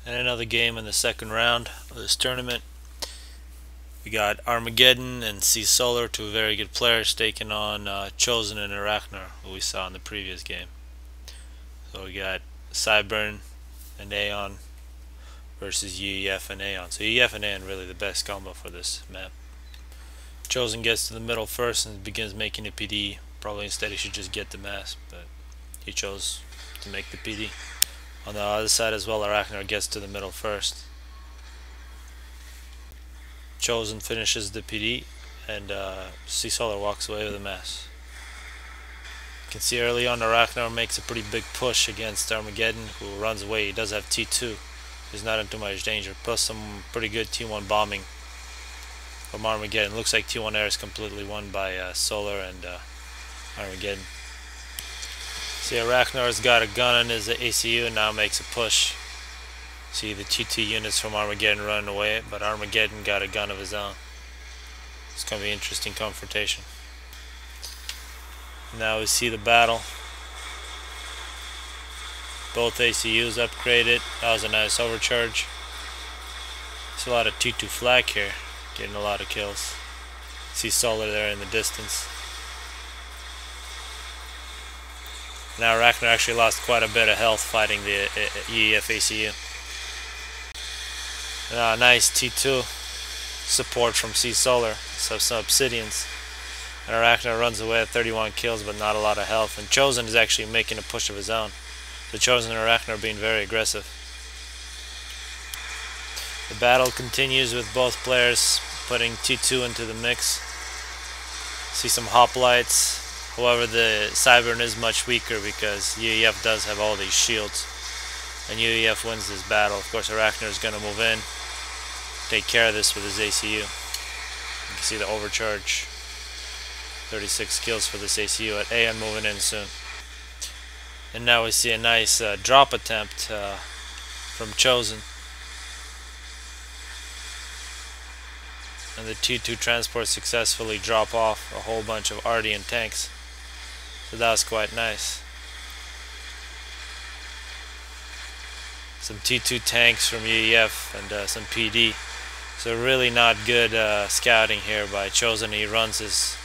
And another game in the second round of this tournament. We got Armageddon and csoller, two very good players, taking on Chosen and Arachnon, who we saw in the previous game. So we got Cyburn and Aeon versus UEF and Aeon. So UEF and Aeon really the best combo for this map. Chosen gets to the middle first and begins making a PD. Probably instead he should just get the mass, but he chose to make the PD. On the other side as well, Arachnon gets to the middle first. Chosen finishes the PD, and csoller walks away with the mass. You can see early on Arachnon makes a pretty big push against Armageddon, who runs away. He does have T2. He's not in too much danger, plus some pretty good T1 bombing from Armageddon. Looks like T1 air is completely won by csoller and Armageddon. See, Arachnon's got a gun on his ACU and now makes a push. See the T2 units from Armageddon running away, but Armageddon got a gun of his own. It's going to be an interesting confrontation. Now we see the battle. Both ACUs upgraded. That was a nice overcharge. There's a lot of T2 flak here, getting a lot of kills. See csoller there in the distance. Now Arachnon actually lost quite a bit of health fighting the UEF ACU. Nice T2 support from csoller, so some obsidians. And Arachnon runs away at 31 kills but not a lot of health. And Chosen is actually making a push of his own. The Chosen and Arachnon are being very aggressive. The battle continues with both players putting T2 into the mix. See some hoplites. However, the Cyburn is much weaker because UEF does have all these shields. And UEF wins this battle. Of course, Arachnon is going to move in, take care of this with his ACU. You can see the overcharge. 36 kills for this ACU at Aeon moving in soon. And now we see a nice drop attempt from Chosen. And the T2 transports successfully drop off a whole bunch of RD and tanks. So that was quite nice. Some T2 tanks from UEF and some PD. So really not good scouting here by Chosen. He runs his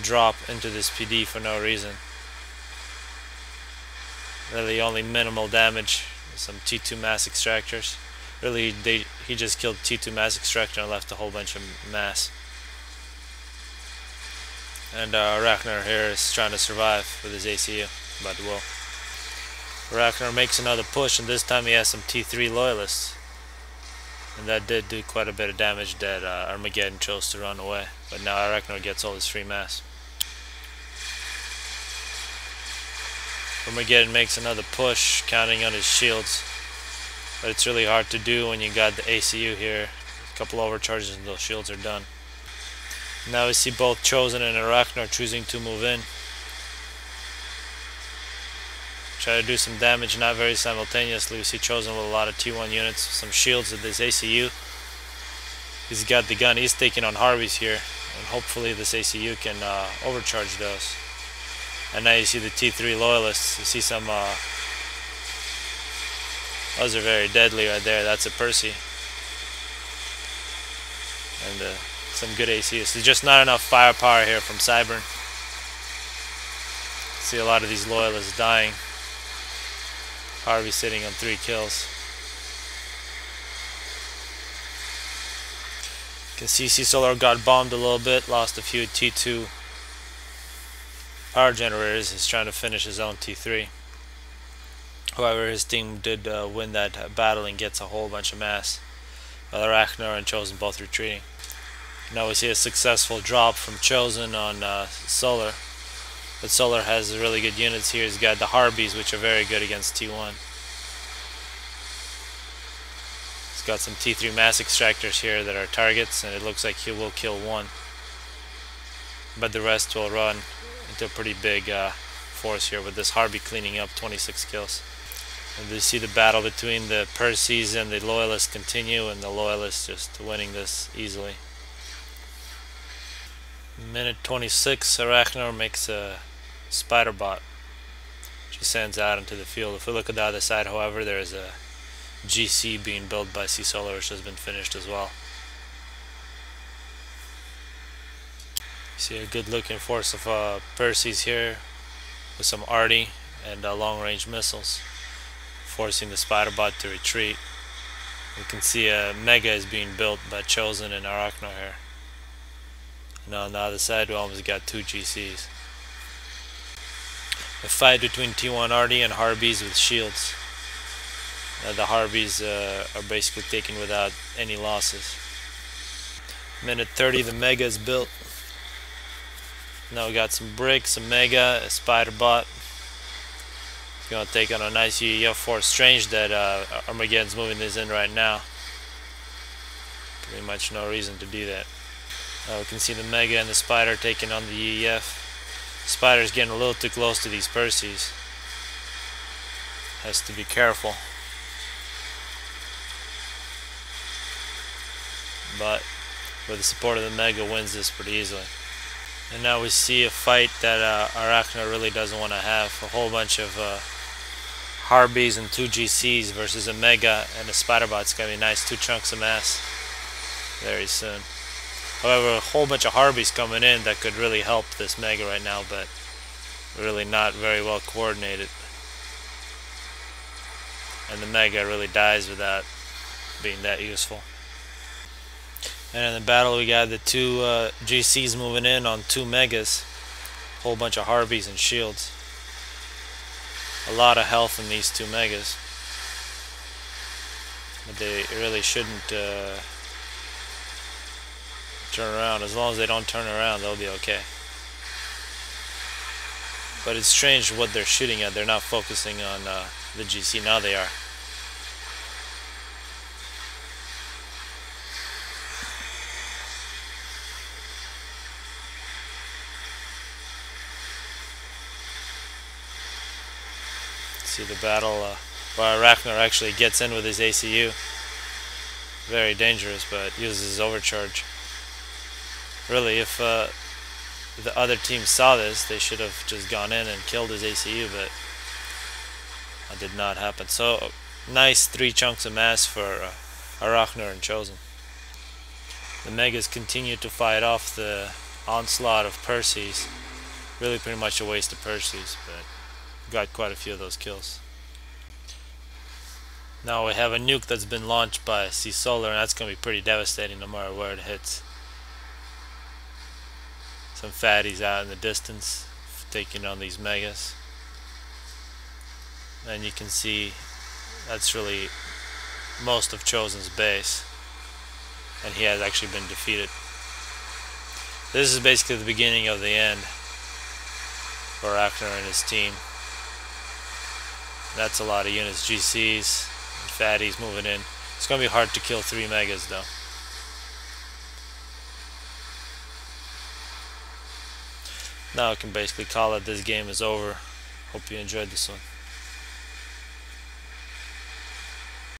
drop into this PD for no reason. Really only minimal damage. Some T2 mass extractors. Really he just killed T2 mass extractor and left a whole bunch of mass. And Arachnon here is trying to survive with his ACU, but will. Arachnon makes another push, and this time he has some T3 loyalists. And that did do quite a bit of damage that Armageddon chose to run away. But now Arachnon gets all his free mass. Armageddon makes another push, counting on his shields. But it's really hard to do when you got the ACU here. A couple overcharges and those shields are done. Now we see both Chosen and Arachnon choosing to move in. Try to do some damage, not very simultaneously. We see Chosen with a lot of T1 units, some shields with this ACU. He's got the gun, he's taking on Harveys here. And hopefully this ACU can overcharge those. And now you see the T3 loyalists. You see some, those are very deadly right there. That's a Percy. And some good ACs. There's just not enough firepower here from Cyburn. See a lot of these loyalists dying. Harvey sitting on 3 kills. You can see csoller got bombed a little bit, lost a few T2 power generators. He's trying to finish his own T3. However, his team did win that battle and gets a whole bunch of mass. While Arachnon and Chosen both retreating. Now we see a successful drop from Chosen on csoller. But csoller has really good units here. He's got the Harveys, which are very good against T1. He's got some T3 mass extractors here that are targets, and it looks like he will kill one. But the rest will run into a pretty big force here with this Harvey cleaning up 26 kills. And we see the battle between the Percys and the Loyalists continue, and the Loyalists just winning this easily. Minute 26, Arachnon makes a spider bot. She sends out into the field. If we look at the other side, however, there's a GC being built by csoller, which has been finished as well. See a good looking force of Perseus here with some arty and long range missiles, forcing the spider bot to retreat. We can see a mega is being built by Chosen and Arachnon here. And on the other side we almost got 2 GCs. A fight between T1 arty and Harbies with shields. The Harbies are basically taken without any losses. Minute 30, the mega is built. Now we got some bricks, a mega, a spider bot. It's gonna take on a nice UEF force. Strange that Armageddon's moving this in right now. Pretty much no reason to do that. We can see the mega and the spider taking on the UEF. Spider's getting a little too close to these Perseus. Has to be careful. But with the support of the mega, wins this pretty easily. And now we see a fight that Arachnon really doesn't want to have. A whole bunch of Harbies and 2 GCs versus a mega and a spider bot. It's gonna be nice, 2 chunks of mass very soon. However, a whole bunch of Harbies coming in that could really help this mega right now, but really not very well coordinated. And the mega really dies without being that useful. And in the battle we got the 2 GCs moving in on 2 megas. A whole bunch of Harbies and shields. A lot of health in these 2 megas. But they really shouldn't turn around. As long as they don't turn around, they'll be okay. But it's strange what they're shooting at. They're not focusing on the GC. Now they are. See the battle where Arachnon actually gets in with his ACU. Very dangerous, but uses his overcharge. Really, if the other team saw this, they should have just gone in and killed his ACU, but that did not happen. So, nice 3 chunks of mass for Arachnon and Chosen. The megas continue to fight off the onslaught of Perseus. Really pretty much a waste of Perseus, but got quite a few of those kills. Now we have a nuke that's been launched by csoller, and that's going to be pretty devastating no matter where it hits. Some fatties out in the distance taking on these megas. And you can see that's really most of Chosen's base. And he has actually been defeated. This is basically the beginning of the end for Arachnon and his team. That's a lot of units, GCs and fatties moving in. It's going to be hard to kill 3 megas though. Now I can basically call it this game is over. Hope you enjoyed this one.